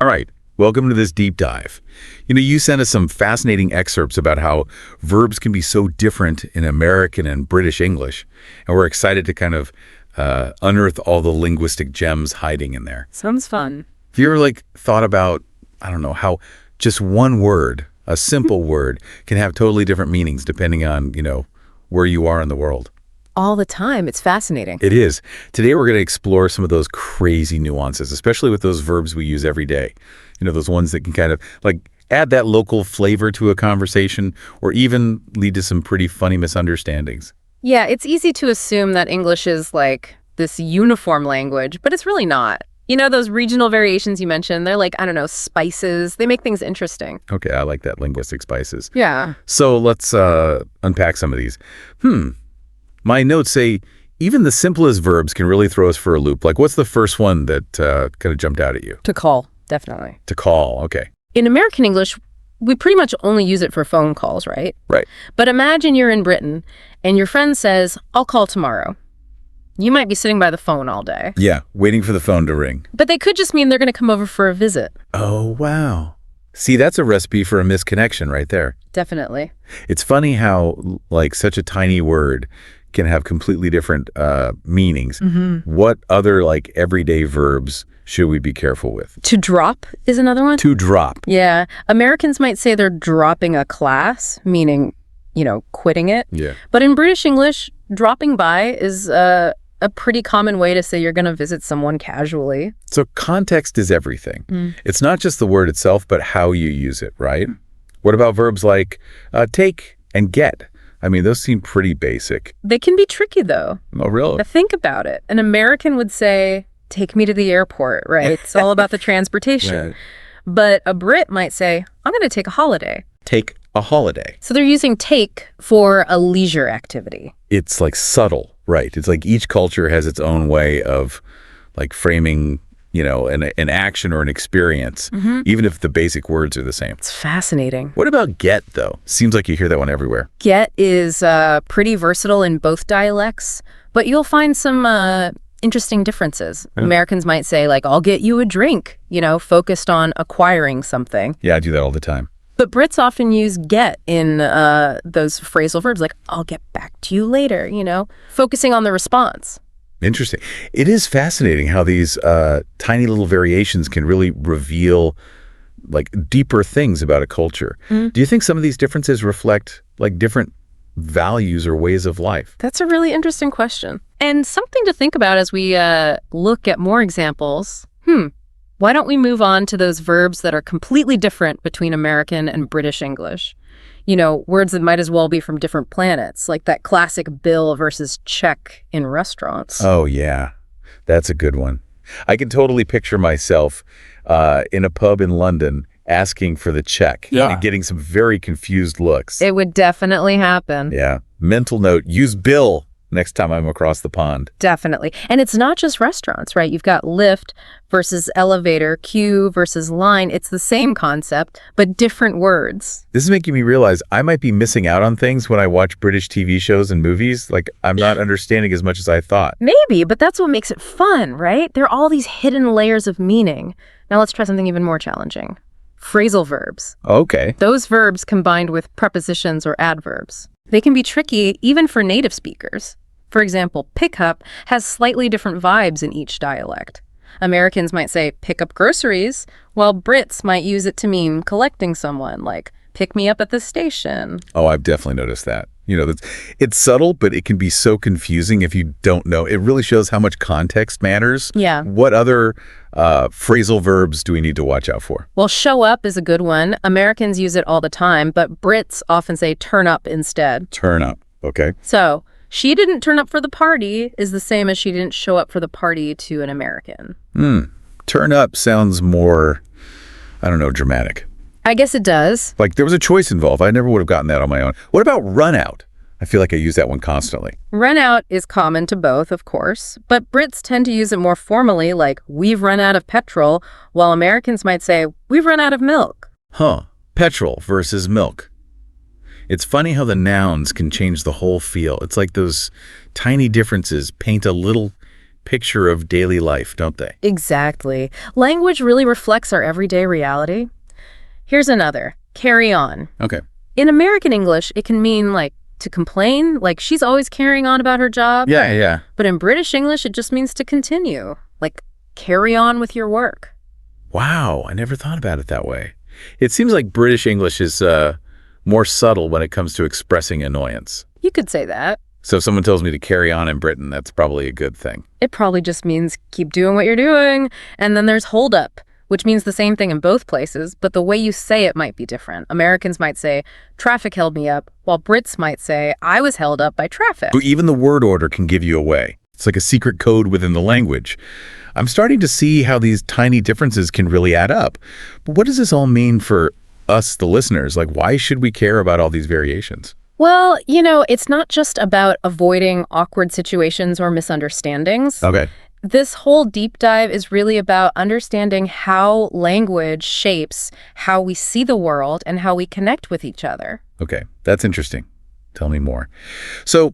All right, welcome to this deep dive. You sent us some fascinating excerpts about how verbs can be so different in American and British English, and we're excited to kind of unearth all the linguistic gems hiding in there. Sounds fun. Have you ever thought about, I don't know, how just one word, a simple word, can have totally different meanings depending on, where you are in the world? All the time. It's fascinating. It is. Today we're going to explore some of those crazy nuances, especially with those verbs we use every day. Those ones that can kind of add that local flavor to a conversation or even lead to some pretty funny misunderstandings. Yeah, it's easy to assume that English is like this uniform language, but it's really not. Those regional variations you mentioned, they're I don't know, spices. They make things interesting. Okay, I like that, linguistic spices. Yeah. So let's unpack some of these. My notes say even the simplest verbs can really throw us for a loop. What's the first one that kind of jumped out at you? To call, definitely. To call, okay. In American English, we pretty much only use it for phone calls, right? Right. But imagine you're in Britain and your friend says, "I'll call tomorrow." You might be sitting by the phone all day. Yeah, waiting for the phone to ring. But they could just mean they're going to come over for a visit. Oh, wow. See, that's a recipe for a misconnection right there. Definitely. It's funny how, such a tiny word can have completely different meanings. Mm-hmm. What other, everyday verbs should we be careful with? To drop is another one. To drop. Yeah. Americans might say they're dropping a class, meaning, quitting it. Yeah. But in British English, dropping by is a pretty common way to say you're going to visit someone casually. So context is everything. It's not just the word itself, but how you use it, right? What about verbs like take and get? I mean, those seem pretty basic. They can be tricky, though. Oh, really? Now, think about it. An American would say, "Take me to the airport," right? It's all about the transportation. Right. But a Brit might say, "I'm going to take a holiday." Take a holiday. So they're using take for a leisure activity. It's subtle, right? It's each culture has its own way of framing, an action or an experience, even if the basic words are the same. It's fascinating. What about get, though? Seems like you hear that one everywhere. Get is pretty versatile in both dialects, but you'll find some interesting differences. Yeah. Americans might say, "I'll get you a drink," focused on acquiring something. Yeah, I do that all the time. But Brits often use get in those phrasal verbs, "I'll get back to you later," focusing on the response. Interesting. It is fascinating how these tiny little variations can really reveal deeper things about a culture. Do you think some of these differences reflect different values or ways of life? That's a really interesting question. And something to think about as we look at more examples. Why don't we move on to those verbs that are completely different between American and British English? Words that might as well be from different planets, like that classic bill versus check in restaurants. Oh, yeah. That's a good one. I can totally picture myself in a pub in London asking for the check and getting some very confused looks. It would definitely happen. Yeah. Mental note, use bill next time I'm across the pond. Definitely. And it's not just restaurants, right? You've got lift versus elevator, queue versus line. It's the same concept, but different words. This is making me realize I might be missing out on things when I watch British TV shows and movies. I'm not understanding as much as I thought. Maybe, but that's what makes it fun, right? There are all these hidden layers of meaning. Now let's try something even more challenging. Phrasal verbs. Okay. Those verbs combined with prepositions or adverbs. They can be tricky even for native speakers. For example, pick up has slightly different vibes in each dialect. Americans might say pick up groceries, while Brits might use it to mean collecting someone, pick me up at the station. Oh, I've definitely noticed that. It's subtle, but it can be so confusing if you don't know. It really shows how much context matters. Yeah. What other phrasal verbs do we need to watch out for? Well, show up is a good one. Americans use it all the time, but Brits often say turn up instead. Turn up, okay. So, she didn't turn up for the party is the same as she didn't show up for the party to an American. Turn up sounds more, I don't know, dramatic. I guess it does. There was a choice involved. I never would have gotten that on my own. What about run out? I feel like I use that one constantly. Run out is common to both, of course, but Brits tend to use it more formally, we've run out of petrol, while Americans might say, we've run out of milk. Petrol versus milk. It's funny how the nouns can change the whole feel. It's those tiny differences paint a little picture of daily life, don't they? Exactly. Language really reflects our everyday reality. Here's another. Carry on. Okay. In American English, it can mean like to complain, like she's always carrying on about her job. Yeah. But in British English, it just means to continue, like carry on with your work. Wow, I never thought about it that way. It seems like British English is more subtle when it comes to expressing annoyance. You could say that. So if someone tells me to carry on in Britain, that's probably a good thing. It probably just means keep doing what you're doing. And then there's hold up, which means the same thing in both places, but the way you say it might be different. Americans might say, traffic held me up, while Brits might say, I was held up by traffic. But even the word order can give you away. It's like a secret code within the language. I'm starting to see how these tiny differences can really add up. But what does this all mean for us, the listeners? Like, why should we care about all these variations? Well, it's not just about avoiding awkward situations or misunderstandings. Okay. This whole deep dive is really about understanding how language shapes how we see the world and how we connect with each other. Okay, that's interesting. Tell me more. So,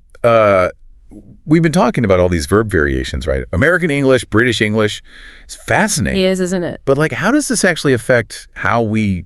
we've been talking about all these verb variations, right? American English, British English. It's fascinating. It is, isn't it? But like, how does this actually affect how we,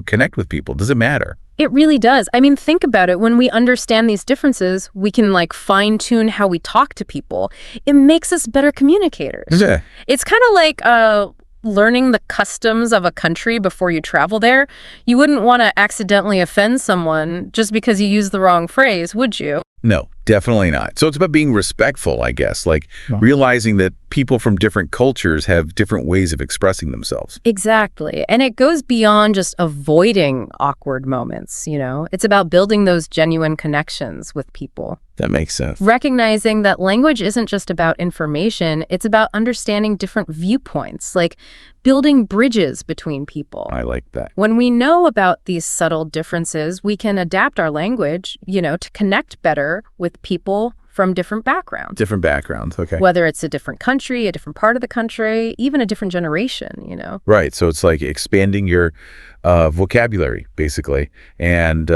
connect with people? Does it matter? It really does. I mean, think about it. When we understand these differences, we can fine-tune how we talk to people. It makes us better communicators. Yeah. It's kind of like learning the customs of a country before you travel there. You wouldn't want to accidentally offend someone just because you use the wrong phrase, would you? No, definitely not. So it's about being respectful, I guess, realizing that people from different cultures have different ways of expressing themselves. Exactly. And it goes beyond just avoiding awkward moments, It's about building those genuine connections with people. That makes sense. Recognizing that language isn't just about information, it's about understanding different viewpoints, like building bridges between people. I like that. When we know about these subtle differences, we can adapt our language, to connect better with people from different backgrounds. Different backgrounds, okay. Whether it's a different country, a different part of the country, even a different generation, Right, so it's like expanding your vocabulary, basically, and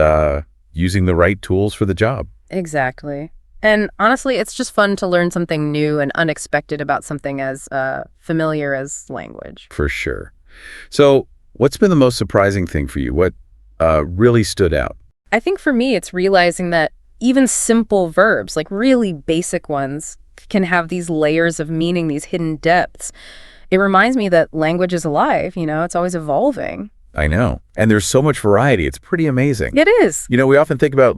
using the right tools for the job. Exactly. And honestly, it's just fun to learn something new and unexpected about something as familiar as language. For sure. So what's been the most surprising thing for you? What really stood out? I think for me, it's realizing that even simple verbs, like really basic ones, can have these layers of meaning, these hidden depths. It reminds me that language is alive, it's always evolving. I know. And there's so much variety. It's pretty amazing. It is. We often think about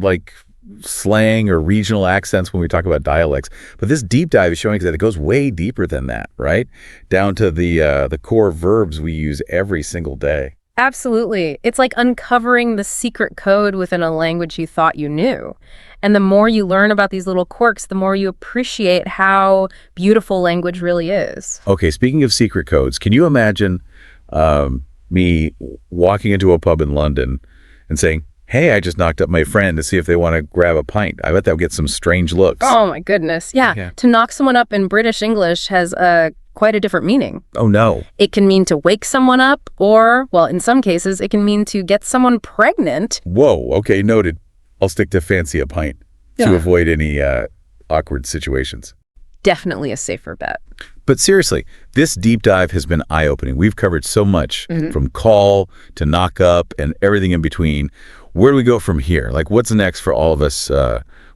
slang or regional accents when we talk about dialects, but this deep dive is showing that it goes way deeper than that, right? Down to the core verbs we use every single day. Absolutely. It's like uncovering the secret code within a language you thought you knew. And the more you learn about these little quirks, the more you appreciate how beautiful language really is. Okay, speaking of secret codes, can you imagine me walking into a pub in London and saying, hey, I just knocked up my friend to see if they want to grab a pint? I bet that would get some strange looks. Oh, my goodness. Yeah. To knock someone up in British English has quite a different meaning. Oh, no. It can mean to wake someone up or, well, in some cases, it can mean to get someone pregnant. Whoa. Okay, noted. I'll stick to fancy a pint to avoid any awkward situations. Definitely a safer bet. But seriously, this deep dive has been eye-opening. We've covered so much from call to knock up and everything in between. Where do we go from here? What's next for all of us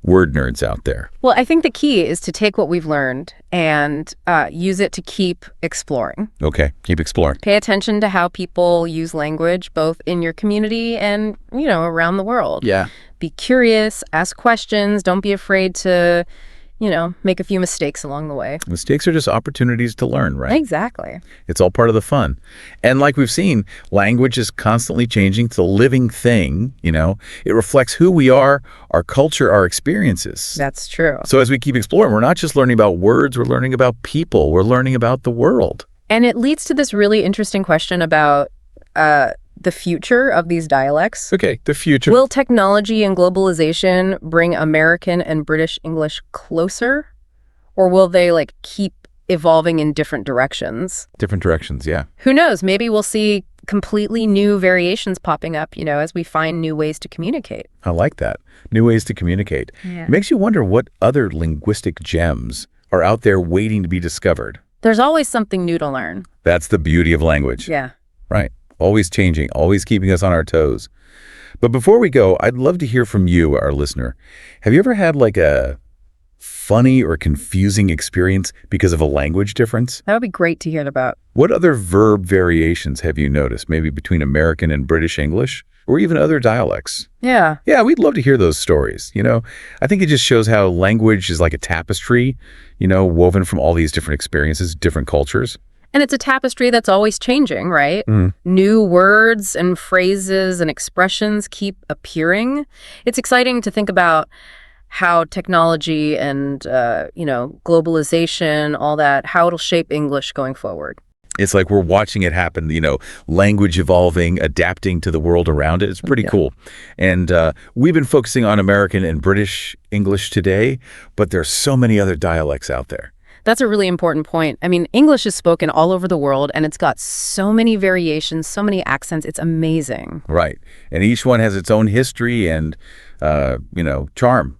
word nerds out there? Well, I think the key is to take what we've learned and use it to keep exploring. Okay, keep exploring. Pay attention to how people use language, both in your community and, around the world. Yeah. Be curious, ask questions, don't be afraid to, make a few mistakes along the way. Mistakes are just opportunities to learn, right? Exactly. It's all part of the fun. And like we've seen, language is constantly changing. It's a living thing, It reflects who we are, our culture, our experiences. That's true. So as we keep exploring, we're not just learning about words, we're learning about people, we're learning about the world. And it leads to this really interesting question about the future of these dialects. Okay, the future. Will technology and globalization bring American and British English closer? Or will they keep evolving in different directions? Different directions, yeah. Who knows? Maybe we'll see completely new variations popping up, as we find new ways to communicate. I like that. New ways to communicate. Yeah. It makes you wonder what other linguistic gems are out there waiting to be discovered. There's always something new to learn. That's the beauty of language. Yeah. Right. Always changing, always keeping us on our toes. But before we go, I'd love to hear from you, our listener. Have you ever had like a funny or confusing experience because of a language difference? That would be great to hear about. What other verb variations have you noticed, maybe between American and British English, or even other dialects? Yeah. Yeah, we'd love to hear those stories. I think it just shows how language is like a tapestry, woven from all these different experiences, different cultures. And it's a tapestry that's always changing, right? Mm. New words and phrases and expressions keep appearing. It's exciting to think about how technology and, globalization, all that, how it'll shape English going forward. It's like we're watching it happen, language evolving, adapting to the world around it. It's pretty cool. And we've been focusing on American and British English today, but there's so many other dialects out there. That's a really important point. I mean, English is spoken all over the world, and it's got so many variations, so many accents. It's amazing. Right. And each one has its own history and, charm.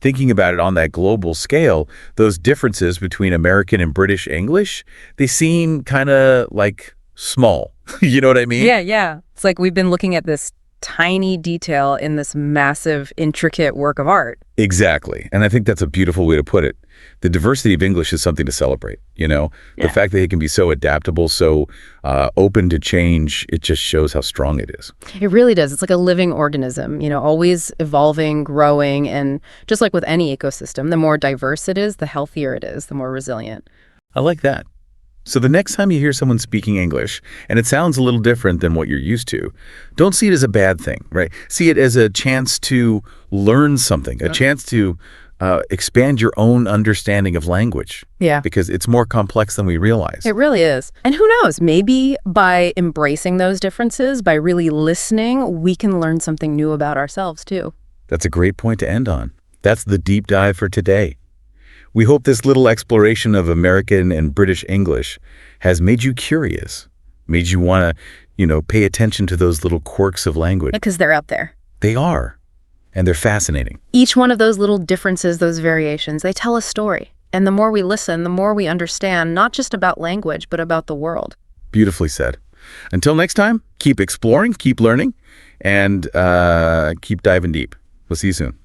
Thinking about it on that global scale, those differences between American and British English, they seem kind of like small. You know what I mean? Yeah. It's like we've been looking at this tiny detail in this massive, intricate work of art. Exactly. And I think that's a beautiful way to put it. The diversity of English is something to celebrate, The fact that it can be so adaptable, so open to change, it just shows how strong it is. It really does. It's like a living organism, always evolving, growing, and just like with any ecosystem, the more diverse it is, the healthier it is, the more resilient. I like that. So the next time you hear someone speaking English, and it sounds a little different than what you're used to, don't see it as a bad thing, right? See it as a chance to learn something, a chance to expand your own understanding of language. Yeah. Because it's more complex than we realize. It really is. And who knows, maybe by embracing those differences, by really listening, we can learn something new about ourselves too. That's a great point to end on. That's the deep dive for today. We hope this little exploration of American and British English has made you curious, made you want to, pay attention to those little quirks of language. Because they're out there. They are. And they're fascinating. Each one of those little differences, those variations, they tell a story. And the more we listen, the more we understand, not just about language, but about the world. Beautifully said. Until next time, keep exploring, keep learning, and keep diving deep. We'll see you soon.